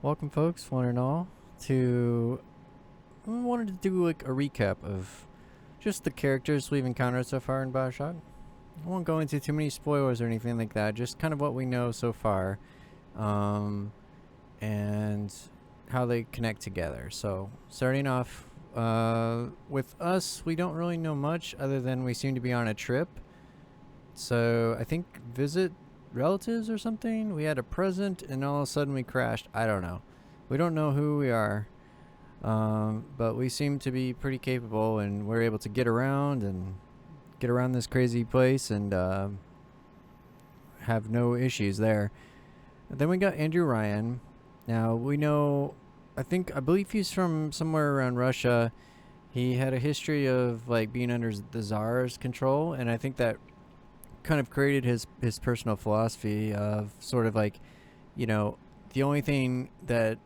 Welcome, folks, one and all, to. I wanted to do like a recap of just the characters we've encountered so far in Bioshock. I won't go into too many spoilers or anything like that, just kind of what we know so far, and how they connect together. So, starting off with us, we don't really know much other than we seem to be on a trip. So, I think visit relatives or something. We had a present, and all of a sudden we crashed. I don't know. We don't know who we are, but we seem to be pretty capable, and we're able to get around this crazy place and have no issues there. And then we got Andrew Ryan. Now we know. I believe he's from somewhere around Russia. He had a history of like being under the Tsar's control, and I think that kind of created his personal philosophy of sort of like, the only thing that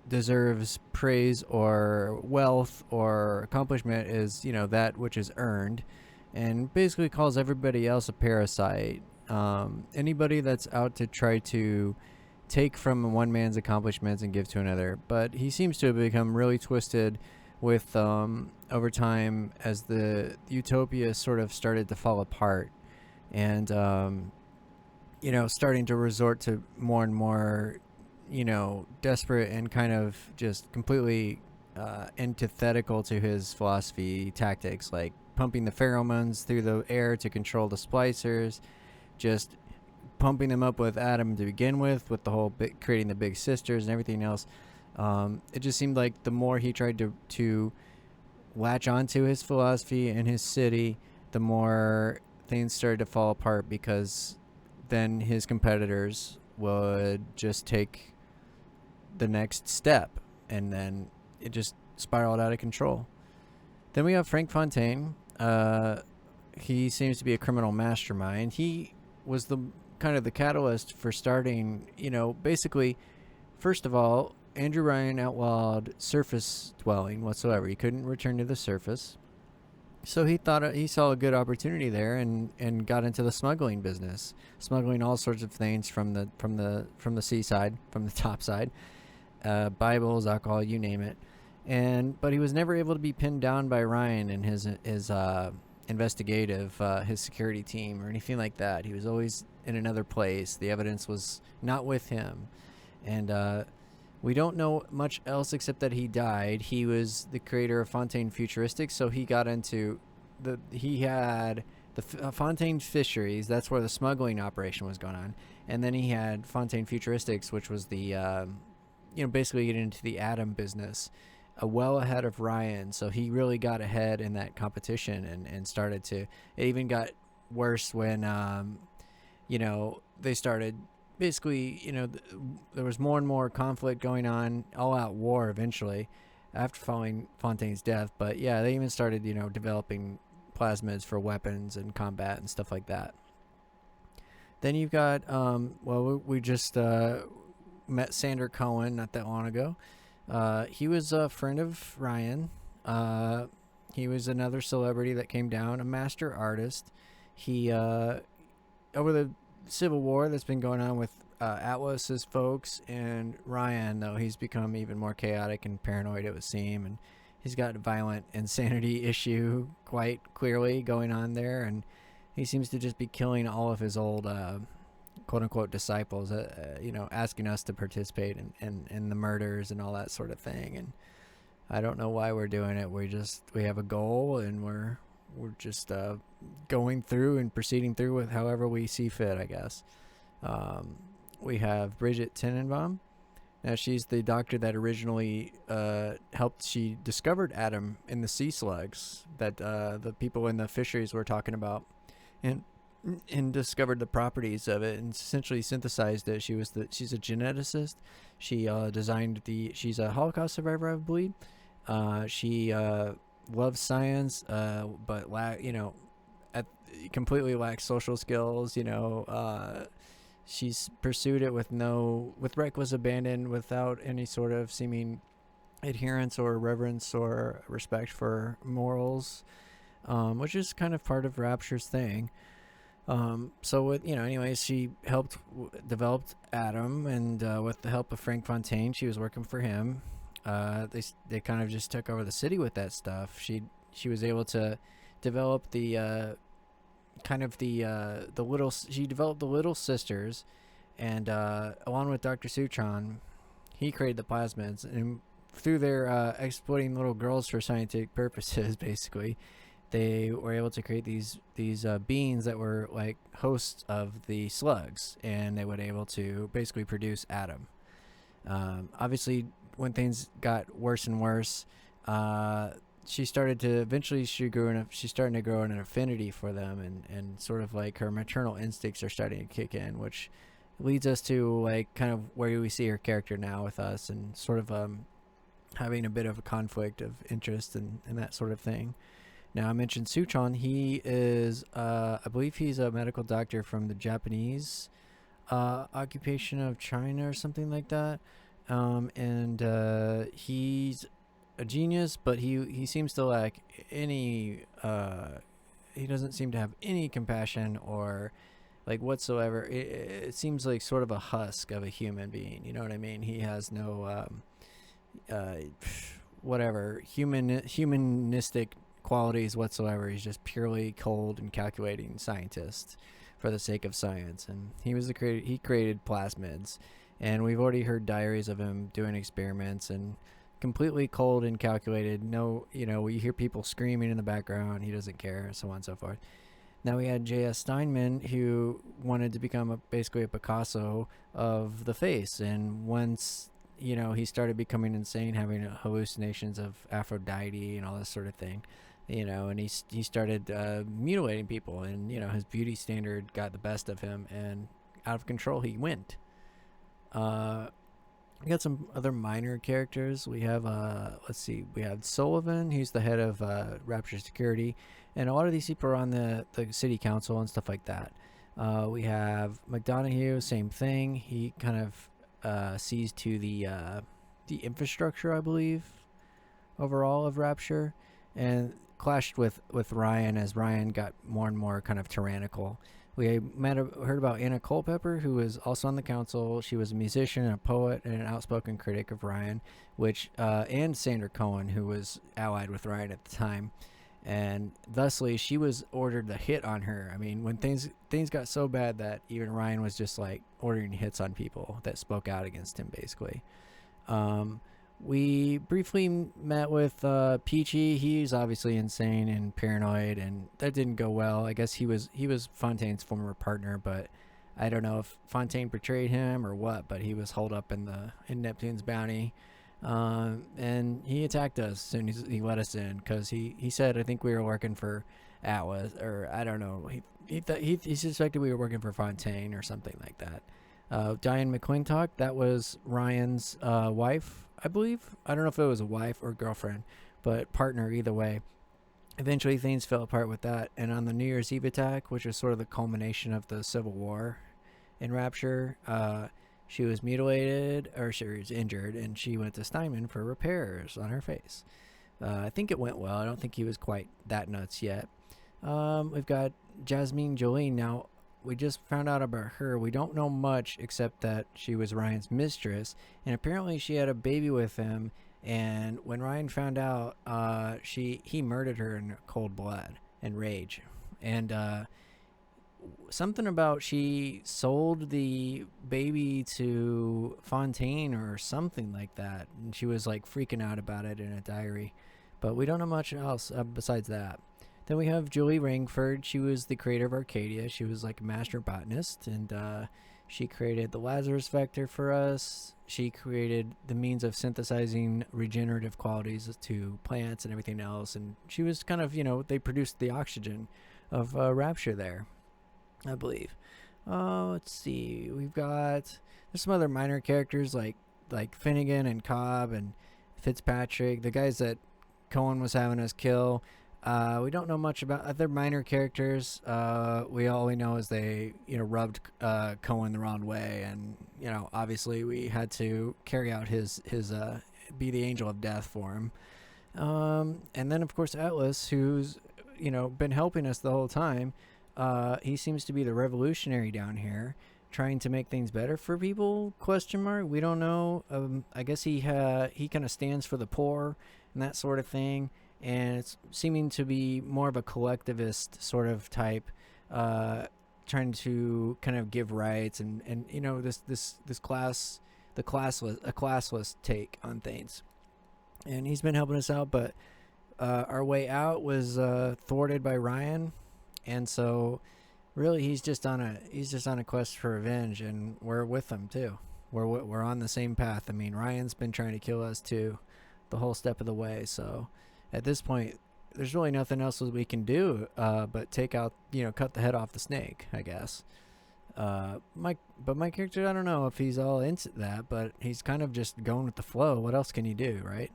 deserves praise or wealth or accomplishment is, that which is earned, and basically calls everybody else a parasite. Anybody that's out to try to take from one man's accomplishments and give to another. But he seems to have become really twisted with over time as the utopia sort of started to fall apart, and starting to resort to more and more desperate and kind of just completely antithetical to his philosophy tactics, like pumping the pheromones through the air to control the splicers, just pumping them up with Adam to begin with the whole creating the big sisters and everything else. It just seemed like the more he tried to latch onto his philosophy and his city, the more things started to fall apart, because then his competitors would just take the next step, and then it just spiraled out of control. Then we have Frank Fontaine. He seems to be a criminal mastermind. He was the kind of the catalyst for starting, basically, first of all, Andrew Ryan outlawed surface dwelling whatsoever. He couldn't return to the surface. So he thought he saw a good opportunity there, and got into the smuggling business, smuggling all sorts of things from the seaside, from the top side, Bibles, alcohol, you name it. But he was never able to be pinned down by Ryan and his investigative, his security team or anything like that. He was always in another place. The evidence was not with him, and we don't know much else except that he died. He was the creator of Fontaine Futuristics, so he got into he had the Fontaine Fisheries. That's where the smuggling operation was going on, and then he had Fontaine Futuristics, which was the basically getting into the atom business, well ahead of Ryan. So he really got ahead in that competition, and started to. It even got worse when they started. Basically, there was more and more conflict going on, all-out war eventually, after following Fontaine's death. But yeah, they even started, developing plasmids for weapons and combat and stuff like that. Then you've got, we just met Sander Cohen not that long ago. He was a friend of Ryan. He was another celebrity that came down, a master artist. He, over the Civil War that's been going on with Atlas's folks and Ryan, though, he's become even more chaotic and paranoid, it would seem, and he's got a violent insanity issue quite clearly going on there, and he seems to just be killing all of his old quote-unquote disciples, asking us to participate in the murders and all that sort of thing. And I don't know why we're doing it. We have a goal, and we're just going through and proceeding through with however we see fit, I guess. We have Bridget Tenenbaum. Now, she's the doctor that originally she discovered Adam in the sea slugs that the people in the fisheries were talking about, and discovered the properties of it and essentially synthesized it. She's a geneticist. She she's a Holocaust survivor, I believe. She loves science, but completely lacks social skills. She's pursued it with reckless abandon, without any sort of seeming adherence or reverence or respect for morals, which is kind of part of Rapture's thing. So with anyways, she helped developed Adam, and with the help of Frank Fontaine, she was working for him. They kind of just took over the city with that stuff. She was able to develop the little. She developed the Little Sisters, and along with Dr. Sutron, he created the plasmids, and through their exploiting little girls for scientific purposes, basically, they were able to create these beings that were like hosts of the slugs, and they would able to basically produce Adam. Obviously, when things got worse and worse, she started to eventually she's starting to grow an affinity for them, and sort of like her maternal instincts are starting to kick in, which leads us to like kind of where we see her character now with us, and sort of having a bit of a conflict of interest and that sort of thing. Now, I mentioned Sutron. He is, I believe he's a medical doctor from the Japanese occupation of China or something like that. And he's a genius, but he seems to lack any, he doesn't seem to have any compassion or like whatsoever. It seems like sort of a husk of a human being. You know what I mean? He has no, whatever, humanistic qualities whatsoever. He's just purely cold and calculating scientist for the sake of science. And he created plasmids, and we've already heard diaries of him doing experiments, and completely cold and calculated. No, you hear people screaming in the background, he doesn't care, so on and so forth. Now we had S Steinman, who wanted to become basically a Picasso of the face, and once he started becoming insane, having hallucinations of Aphrodite and all this sort of thing, and he started mutilating people, and his beauty standard got the best of him, and out of control he went. We got some other minor characters. We have we have Sullivan, who's the head of Rapture Security, and a lot of these people are on the city council and stuff like that. We have Mcdonough, same thing. He kind of sees to the infrastructure, I believe, overall of Rapture, and clashed with Ryan as Ryan got more and more kind of tyrannical. We heard about Anna Culpepper, who was also on the council. She was a musician, a poet, and an outspoken critic of Ryan, and Sandra Cohen, who was allied with Ryan at the time. And thusly, she was ordered the hit on her. I mean, when things got so bad that even Ryan was just like ordering hits on people that spoke out against him, basically. We briefly met with Peachy. He's obviously insane and paranoid, and that didn't go well. I guess he was Fontaine's former partner, but I don't know if Fontaine betrayed him or what. But he was holed up in Neptune's bounty, and he attacked us as soon as he let us in, because he said, I think we were working for Atlas, or I don't know. He suspected we were working for Fontaine or something like that. Diane Mcqueen, that was Ryan's wife, I believe. I don't know if it was a wife or girlfriend, but partner either way. Eventually things fell apart with that, and on the New Year's Eve attack, which was sort of the culmination of the Civil War in Rapture, she was mutilated, or she was injured, and she went to Steinman for repairs on her face. I think it went well. I don't think he was quite that nuts yet. We've got Jasmine Jolene. Now, we just found out about her. We don't know much except that she was Ryan's mistress, and apparently she had a baby with him, and when Ryan found out, he murdered her in cold blood and rage. And something about she sold the baby to Fontaine or something like that, and she was like freaking out about it in a diary, but we don't know much else besides that. Then we have Julie Rangford. She was the creator of Arcadia. She was like a master botanist, and she created the Lazarus vector for us. She created the means of synthesizing regenerative qualities to plants and everything else, and she was kind of, they produced the oxygen of Rapture there, I believe. Let's see. There's some other minor characters like Finnegan and Cobb and Fitzpatrick, the guys that Cohen was having us kill. We don't know much about other minor characters. All we know is they, rubbed Cohen the wrong way, and obviously we had to carry out his be the angel of death for him. And then of course Atlas, who's been helping us the whole time. he seems to be the revolutionary down here, trying to make things better for people? Question mark. We don't know. I guess he kind of stands for the poor and that sort of thing, and it's seeming to be more of a collectivist sort of type, trying to kind of give rights and you know, this class, a classless take on things. And he's been helping us out, but our way out was thwarted by Ryan, and so really he's just on a quest for revenge, and we're with him too. We're on the same path. I mean, Ryan's been trying to kill us too, the whole step of the way. So at this point, there's really nothing else that we can do but take out, cut the head off the snake, I guess. My character, I don't know if he's all into that, but he's kind of just going with the flow. What else can you do, right?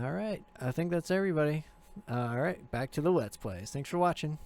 All right, I think that's everybody. All right, back to the Let's Plays. Thanks for watching.